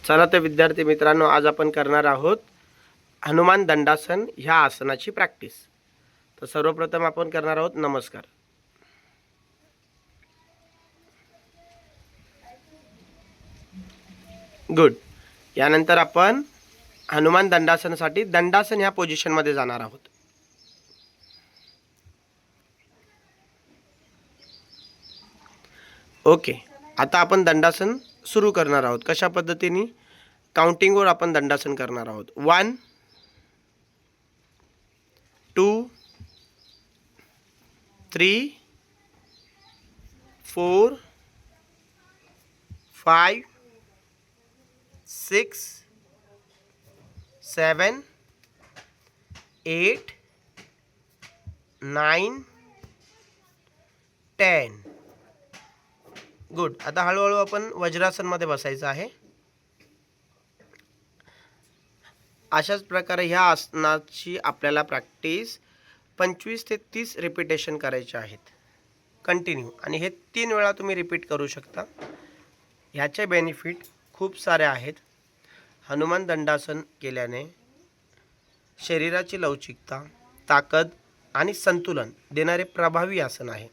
चला तर विद्यार्थी मित्रांनो, आज आपण करणार आहोत हनुमान दंडासन ह्या आसनाची प्रॅक्टिस। तर सर्वप्रथम आपण करणार आहोत नमस्कार। गुड। यानंतर आपण हनुमान दंडासनासाठी दंडासन ह्या पोझिशन मध्ये जाणार आहोत। ओके, आता आपण दंडासन सुरू करणार आहोत। कशा पद्धतीने? काउंटिंग वर आपण दंडासन करणार आहोत। 1 2 3 4 5 6 7 8 9 10। गुड। आता हळूहळू आपण वज्रासन मध्ये बसायचं आहे। अशाच प्रकारे ह्या आसनाची आपल्याला प्रॅक्टिस 25 ते 30 रिपीटेशन करायचे आहेत कंटिन्यू, आणि हे 3 वेळा तुम्ही रिपीट करू शकता। ह्याचे बेनिफिट खूप सारे आहेत। हनुमान दंडासन केल्याने शरीराची लवचिकता, ताकद आणि संतुलन देणारे प्रभावी आसन आहे।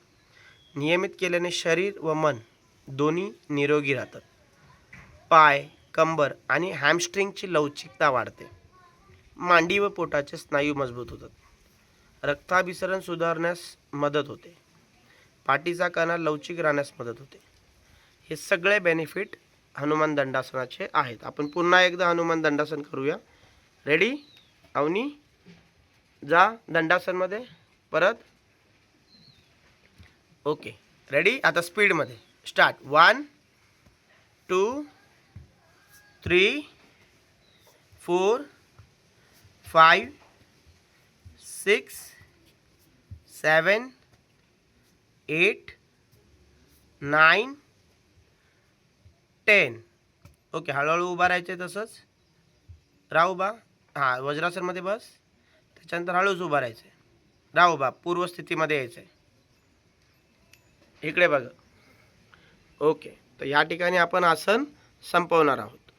नियमित केल्याने शरीर व मन दोन्ही निरोगी राहतात। पाय, कंबर आणि हॅमस्ट्रिंगची लवचिकता वाढते। मांडी व पोटाचे स्नायू मजबूत होतात। रक्ताभिसरण सुधारण्यास मदत होते। पाठीचा कणा लवचिक राहण्यास मदत होते। हे सगळे बेनिफिट हनुमान दंडासनाचे आहेत। आपण पुन्हा एकदा हनुमान दंडासन करूया। रेडी? अवनी, जा दंडासन मध्ये परत। Okay, ready? आता स्पीड मध्ये स्टार्ट। 1 2 3 4 5 6 7 8 9 10। ओके, हळूहळू उभा राहायचे। तसंच राहा उभा। हां, वज्रासन मध्ये बस। त्याच्यानंतर हळूच उभा राहायचं। राहा उभा, पूर्व स्थितीमध्ये यायचं आहे। इकडे बघा। ओके, तर या ठिकाणी आपण आसन संपवणार आहोत।